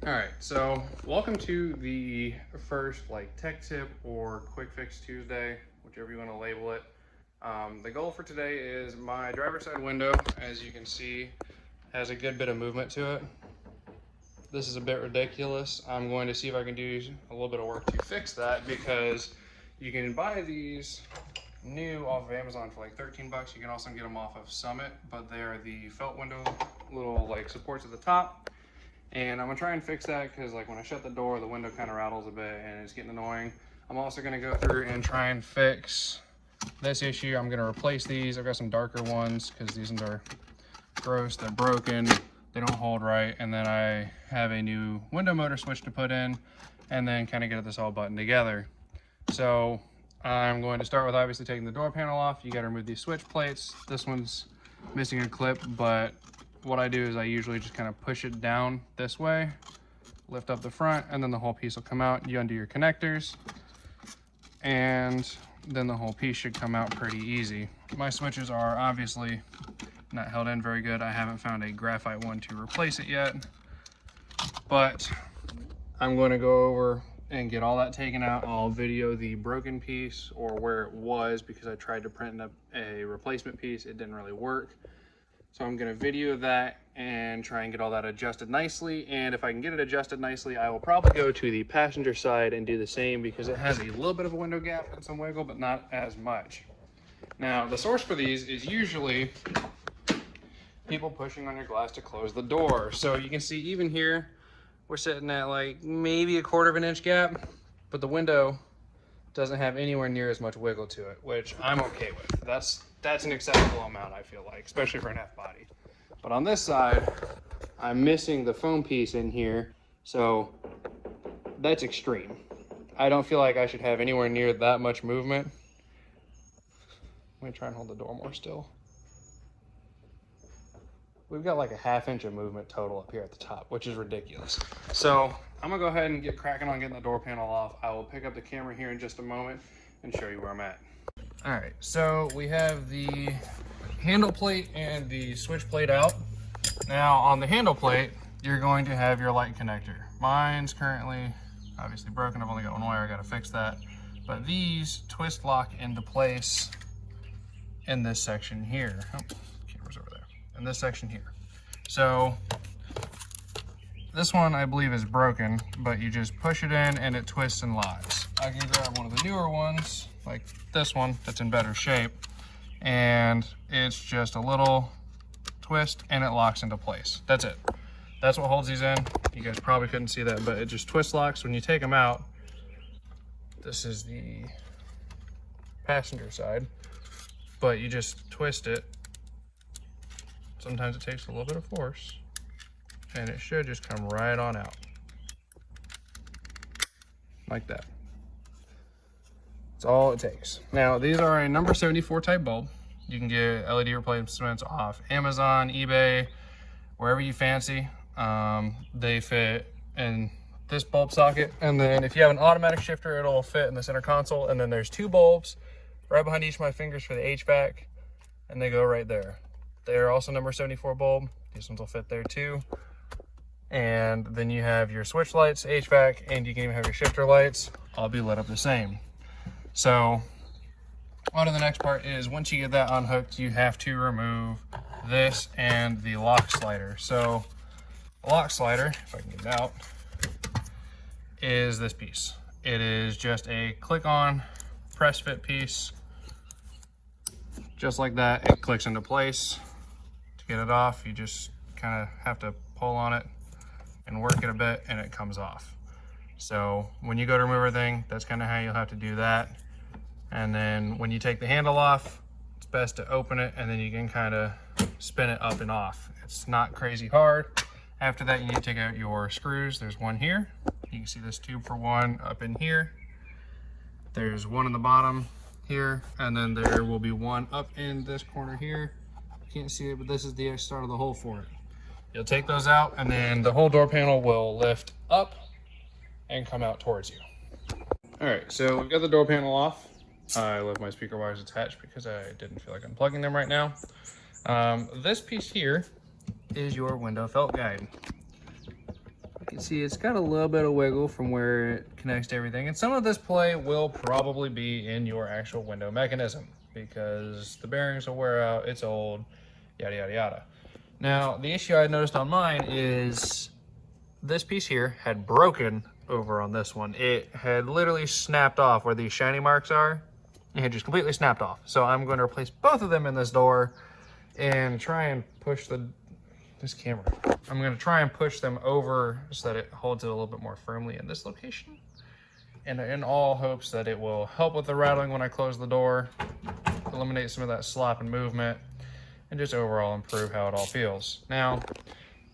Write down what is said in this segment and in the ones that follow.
All right, so welcome to the first tech tip or quick fix Tuesday, whichever you want to label it. The goal for today is my driver's side window, as you can see, has a good bit of movement to it. This is a bit ridiculous. I'm going to see if I can do a little bit of work to fix that, because you can buy these new off of Amazon for like 13 bucks. You can also get them off of Summit, but they're the felt window little supports at the top. And I'm gonna try and fix that because when I shut the door, the window kind of rattles a bit and it's getting annoying. I'm also gonna go through and try and fix this issue. I'm gonna replace these. I've got some darker ones because these ones are gross, they're broken, they don't hold right. And then I have a new window motor switch to put in and then kind of get this all buttoned together. So I'm going to start with obviously taking the door panel off. You gotta remove these switch plates. This one's missing a clip, but what I do is I usually just kind of push it down this way, lift up the front, and then the whole piece will come out. You undo your connectors, and then the whole piece should come out pretty easy. My switches are obviously not held in very good. I haven't found a graphite one to replace it yet, but I'm going to go over and get all that taken out. I'll video the broken piece or where it was because I tried to print up a replacement piece. It didn't really work. So I'm gonna video that and try and get all that adjusted nicely. And if I can get it adjusted nicely, I will probably go to the passenger side and do the same because it has a little bit of a window gap and some wiggle, but not as much. Now, the source for these is usually people pushing on your glass to close the door. So you can see even here, we're sitting at maybe a 1/4 of an inch gap, but the window doesn't have anywhere near as much wiggle to it, which I'm okay with. That's an acceptable amount, I feel like, especially for an F body. But on this side, I'm missing the foam piece in here, so that's extreme. I don't feel like I should have anywhere near that much movement. Let me try and hold the door more still. We've got like a 1/2 inch of movement total up here at the top, which is ridiculous. So I'm gonna go ahead and get cracking on getting the door panel off. I will pick up the camera here in just a moment and show you where I'm at. All right, so we have the handle plate and the switch plate out. Now on the handle plate, you're going to have your light connector. Mine's currently obviously broken. I've only got one wire, I gotta fix that. But these twist lock into place in this section here. Oh, camera's over there. In this section here. So this one I believe is broken, but you just push it in and it twists and locks. I can grab one of the newer ones, like this one that's in better shape, and it's just a little twist and it locks into place. That's it. That's what holds these in. You guys probably couldn't see that, but it just twist locks. When you take them out, this is the passenger side, but you just twist it. Sometimes it takes a little bit of force, and it should just come right on out like that. That's all it takes. Now these are a number 74 type bulb. You can get LED replacements off Amazon, eBay, wherever you fancy. They fit in this bulb socket, and then if you have an automatic shifter, it'll fit in the center console. And then there's 2 bulbs right behind each of my fingers for the HVAC, and they go right there. They're also number 74 bulb. These ones will fit there too. And then you have your switch lights, HVAC, and you can even have your shifter lights all be lit up the same. So on to the next part is once you get that unhooked, you have to remove this and the lock slider. So the lock slider, if I can get it out, is this piece. It is just a click on press fit piece. Just like that, it clicks into place. To get it off, you just kind of have to pull on it and work it a bit and it comes off. So when you go to remove everything, that's kind of how you'll have to do that. And then when you take the handle off, it's best to open it and then you can kind of spin it up and off. It's not crazy hard. After that, you need to take out your screws. There's one here. You can see this tube for one up in here. There's one in the bottom here, and then there will be one up in this corner here. You can't see it, but this is the start of the hole for it. You'll take those out, and then the whole door panel will lift up and come out towards you. All right, so we've got the door panel off. I left my speaker wires attached because I didn't feel like unplugging them right now. This piece here is your window felt guide. can see it's got a little bit of wiggle from where it connects to everything. And some of this play will probably be in your actual window mechanism because the bearings will wear out, it's old, yada, yada, yada. Now, the issue I noticed on mine is this piece here had broken over on this one. It had literally snapped off where these shiny marks are. It had just completely snapped off. So I'm going to replace both of them in this door and try and push this camera. I'm going to try and push them over so that it holds it a little bit more firmly in this location. And in all hopes that it will help with the rattling when I close the door, eliminate some of that slop and movement, and just overall improve how it all feels. Now,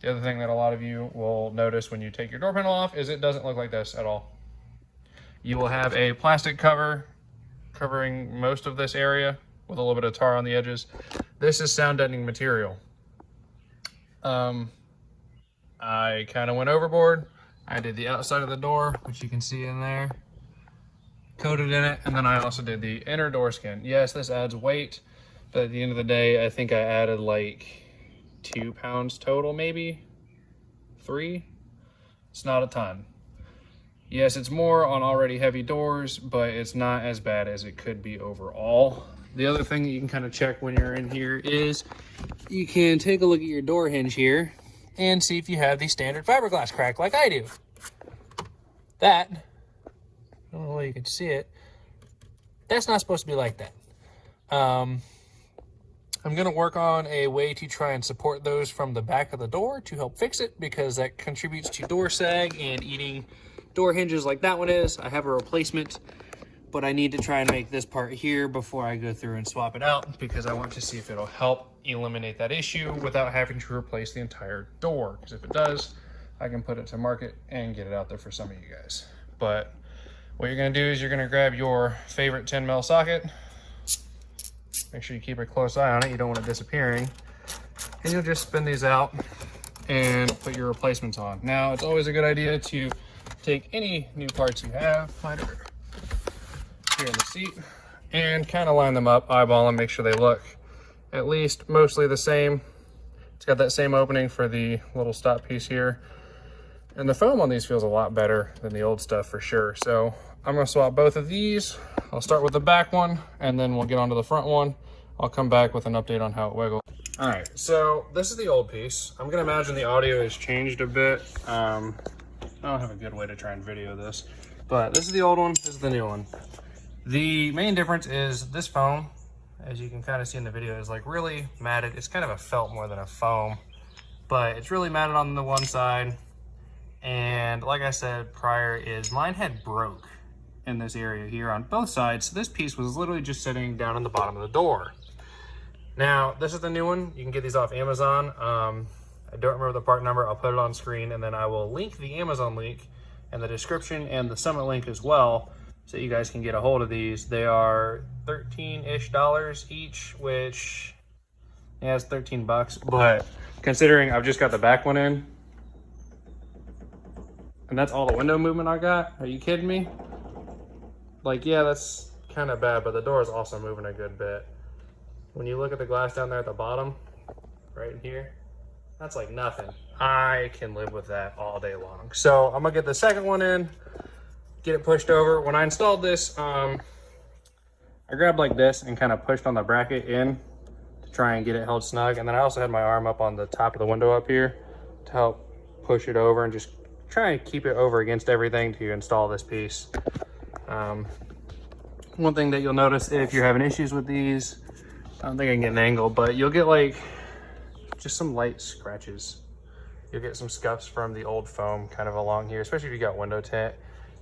the other thing that a lot of you will notice when you take your door panel off is it doesn't look like this at all. You will have a plastic cover covering most of this area with a little bit of tar on the edges. This is sound deadening material. I kind of went overboard. I did the outside of the door, which you can see in there, coated in it, and then I also did the inner door skin. Yes, this adds weight, but at the end of the day, I think I added like 2 pounds total, maybe 3. It's not a ton. Yes, it's more on already heavy doors, but it's not as bad as it could be overall. The other thing that you can kind of check when you're in here is you can take a look at your door hinge here and see if you have the standard fiberglass crack like I do. That, I don't know where you can see it, that's not supposed to be like that. I'm going to work on a way to try and support those from the back of the door to help fix it, because that contributes to door sag and eating door hinges like that one is. I have a replacement, but I need to try and make this part here before I go through and swap it out, because I want to see if it'll help eliminate that issue without having to replace the entire door. Because if it does, I can put it to market and get it out there for some of you guys. But what you're going to do is you're going to grab your favorite 10mm socket. Make sure you keep a close eye on it. You don't want it disappearing. And you'll just spin these out and put your replacements on. Now, it's always a good idea to take any new parts you have, mine are here in the seat, and kind of line them up, eyeball them, make sure they look at least mostly the same. It's got that same opening for the little stop piece here. And the foam on these feels a lot better than the old stuff for sure. So I'm going to swap both of these. I'll start with the back one, and then we'll get onto the front one. I'll come back with an update on how it wiggles. All right, so this is the old piece. I'm going to imagine the audio has changed a bit. I don't have a good way to try and video this, but this is the old one, this is the new one. The main difference is this foam, as you can kind of see in the video, is like really matted. It's kind of a felt more than a foam, but it's really matted on the one side. And like I said prior, is mine had broke in this area here on both sides. So this piece was literally just sitting down in the bottom of the door. Now, this is the new one. You can get these off Amazon. I don't remember the part number. I'll put it on screen, and then I will link the Amazon link in the description and the Summit link as well, so you guys can get a hold of these. They are $13-ish each, which, yeah, it's 13 bucks. But considering I've just got the back one in, and that's all the window movement I got, are you kidding me? Like, yeah, that's kind of bad, but the door is also moving a good bit. When you look at the glass down there at the bottom, right in here, that's like nothing. I can live with that all day long. So I'm gonna get the second one in, get it pushed over. When I installed this, I grabbed like this and kind of pushed on the bracket in to try and get it held snug. And then I also had my arm up on the top of the window up here to help push it over and just try and keep it over against everything to install this piece. One thing that you'll notice if you're having issues with these, I don't think I can get an angle, but you'll get like just some light scratches. You'll get some scuffs from the old foam kind of along here, especially if you got window tint.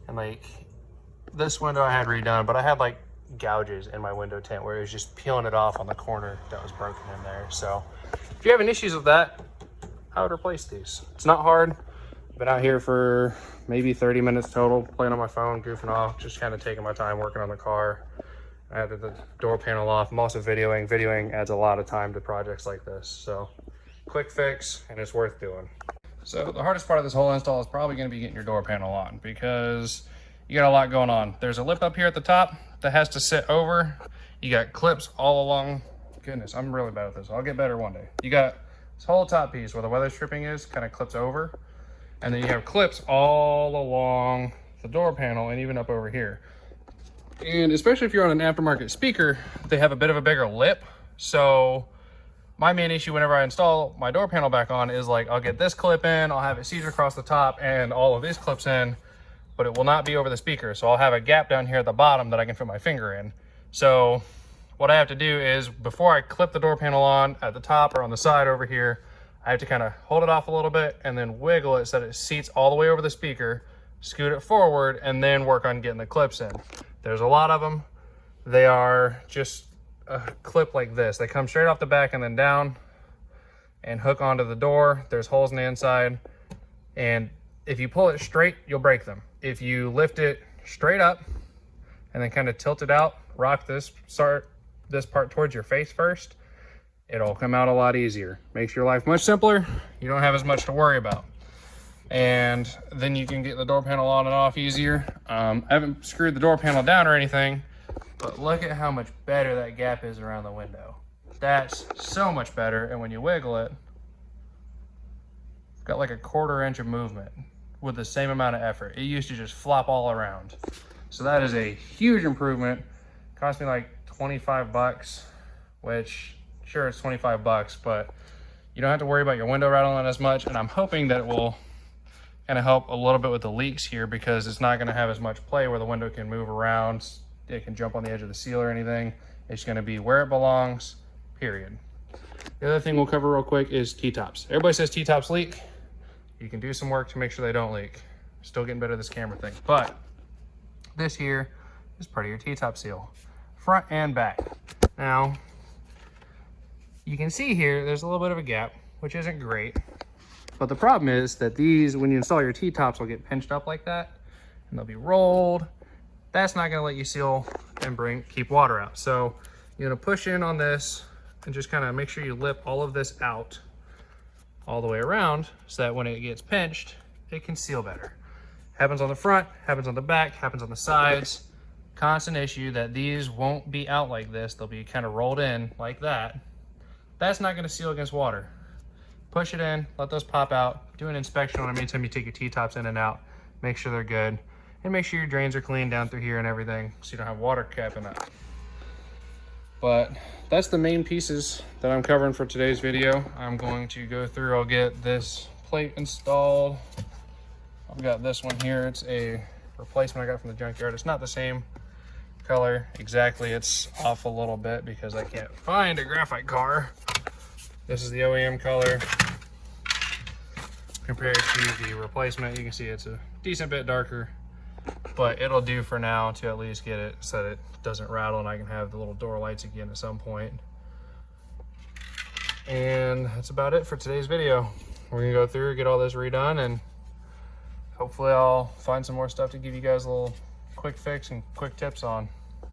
And like this window I had redone, but I had like gouges in my window tint where it was just peeling it off on the corner that was broken in there. So if you're having issues with that, I would replace these. It's not hard. I've been out here for maybe 30 minutes total, playing on my phone, goofing off, just kind of taking my time working on the car. I had the door panel off. I'm also videoing. Videoing adds a lot of time to projects like this. So quick fix, and it's worth doing. So the hardest part of this whole install is probably going to be getting your door panel on, because you got a lot going on. There's a lip up here at the top that has to sit over. You got clips all along. Goodness, I'm really bad at this. I'll get better one day. You got this whole top piece where the weather stripping is kind of clips over. And then you have clips all along the door panel and even up over here. And especially if you're on an aftermarket speaker, they have a bit of a bigger lip. So my main issue whenever I install my door panel back on is like, I'll get this clip in, I'll have it seated across the top and all of these clips in, but it will not be over the speaker. So I'll have a gap down here at the bottom that I can fit my finger in. So what I have to do is before I clip the door panel on at the top or on the side over here, I have to kind of hold it off a little bit and then wiggle it so that it seats all the way over the speaker, scoot it forward, and then work on getting the clips in. There's a lot of them. They are just a clip like this. They come straight off the back and then down and hook onto the door. There's holes in the inside. And if you pull it straight, you'll break them. If you lift it straight up and then kind of tilt it out, rock this part towards your face first, it'll come out a lot easier. Makes your life much simpler. You don't have as much to worry about. And then you can get the door panel on and off easier. I haven't screwed the door panel down or anything, but look at how much better that gap is around the window. That's so much better. And when you wiggle it, it's got like a 1/4 inch of movement with the same amount of effort. It used to just flop all around. So that is a huge improvement. Cost me like 25 bucks, which sure it's 25 bucks, but you don't have to worry about your window rattling as much. And I'm hoping that it will kind of help a little bit with the leaks here because it's not going to have as much play where the window can move around. It can jump on the edge of the seal or anything. It's going to be where it belongs, period. The other thing we'll cover real quick is T-tops. Everybody says T-tops leak. You can do some work to make sure they don't leak. Still getting better at this camera thing. But this here is part of your T-top seal, front and back. Now, you can see here, there's a little bit of a gap, which isn't great. But the problem is that these, when you install your T-tops, will get pinched up like that, and they'll be rolled. That's not gonna let you seal and keep water out. So you're gonna push in on this and just kind of make sure you lip all of this out all the way around so that when it gets pinched, it can seal better. Happens on the front, happens on the back, happens on the sides. Constant issue that these won't be out like this. They'll be kind of rolled in like that. That's not gonna seal against water. Push it in, let those pop out. Do an inspection on them anytime you take your T-tops in and out. Make sure they're good. And make sure your drains are clean down through here and everything so you don't have water capping up. But that's the main pieces that I'm covering for today's video. I'm going to go through, I'll get this plate installed. I've got this one here. It's a replacement I got from the junkyard. It's not the same color exactly. It's off a little bit because I can't find a graphite car. This is the OEM color. Compared to the replacement, you can see it's a decent bit darker, but it'll do for now to at least get it so that it doesn't rattle and I can have the little door lights again at some point. And that's about it for today's video. We're gonna go through, get all this redone, and hopefully I'll find some more stuff to give you guys a little quick fix and quick tips on.